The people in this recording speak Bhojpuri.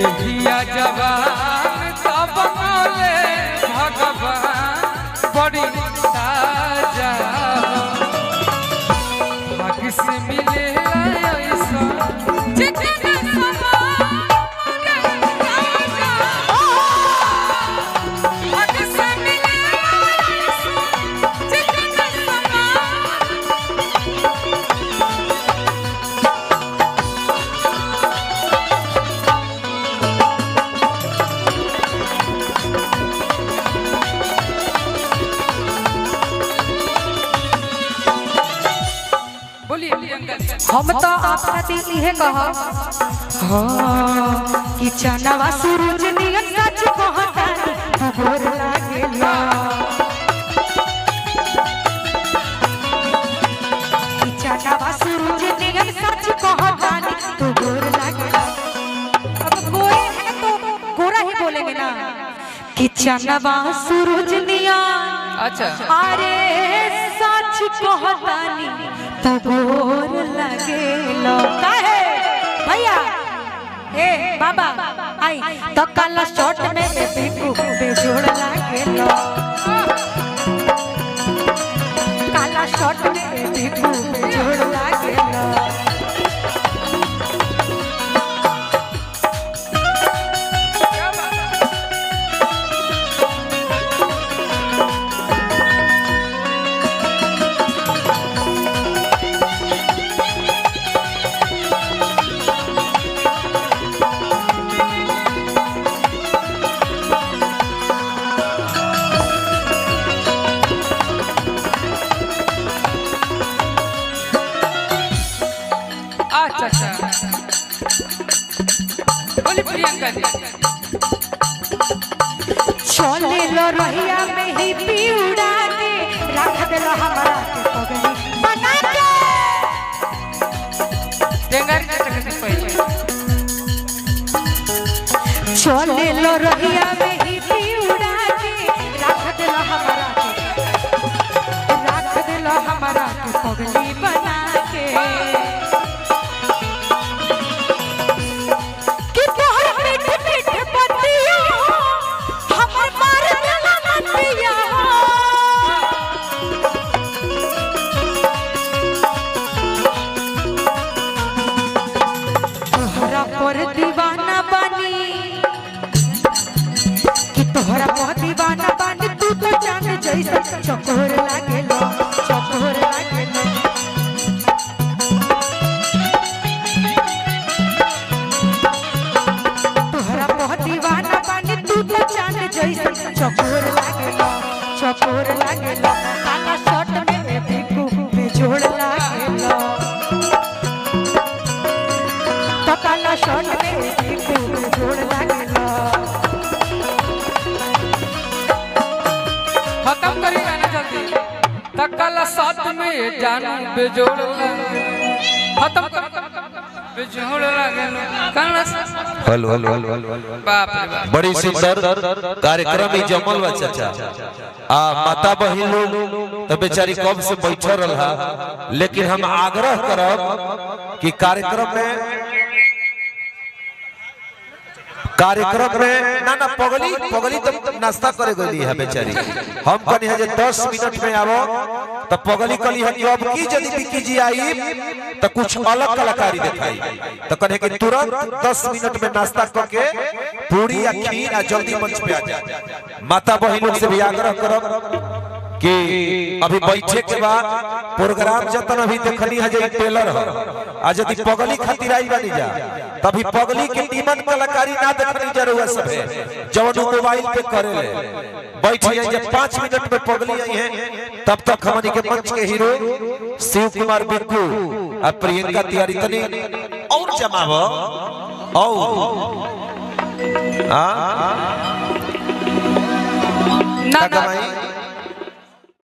देहिया जवान तब बोले भगवान बड़ी ताजा भाग्य से मिले ऐसा चिकना हम तो आपका दिल इहे कह कि चनवा सूरज नियन सच कहतानी तू गोर लागेला कि चनवा सूरज नियन सच कहतानी तू गोर लागेला। अब गोरे हैं तो गोरा ही बोलेंगे ना कि चनवा सूरज नियन अच्छा अरे सच कहतानी तो गोर लगेलो काहे भैया ए बाबा आई तो काला शॉट में बिकू बेजोड़ लगेलो काला शॉट में बिकू बेजोड़ लगेलो। चले लो रहिया में ही पीउड़ा के रख देलो हमरा के पगली बना के टेंगर के तक पहले चले लो रहिया में ही पीउड़ा के रख देलो हमरा के पगली बना के पर दीवाना बनी कि तोहरा पर दीवाना बनी तू तो जान जैसा चकोर लागेलो चकोर लागेलो तोहरा पर दीवाना बनी तू तो जान जैसा चकोर लागेलो चकोर लागेलो काला शॉट में बिकू बेजोड़ लागेलो काला शॉट में बिकू बेजोड़ लागेला। खत्म करेगा ना जल्दी तकला साथ में जानू बेजोड़ खत्म कर बेजोड़ लागेलो काला हल हल हल हल बाप रे बाप बड़ी सुंदर कार्यक्रम ही जमल बा चाचा आ माता बहिन लोग तो बेचारी कब से बैठल रहा लेकिन हम आग्रह करब कि कार्यक्रम में ना ना पगली तो नाश्ता करे गई है बेचारी हम कहनी है जे 10 मिनट में आवो तो पगली कहली है कि अब की यदि बिकी जी आई तो कुछ अलग कलाकारी दिखाई तो कहने कि तुरंत 10 मिनट में नाश्ता करके पूरी या खीर आ जल्दी मंच पे आ जाए। माता बहिन लोग से भी आग्रह करब कि अभी बैठे के बाद प्रोग्राम जतन अभी देखनी है जे टेलर है आज यदि पगली खातिर आई बनी जा तभी पगली के नीमन कलाकारी ना देखनी जरूर सब है जवन मोबाइल पे करे ले बैठ जाए जब 5 मिनट में पगली आई है तब तक हमनी के मंच के हीरो शिव कुमार बिक्कू और प्रियंका तिवारी तनी और जमावो और ना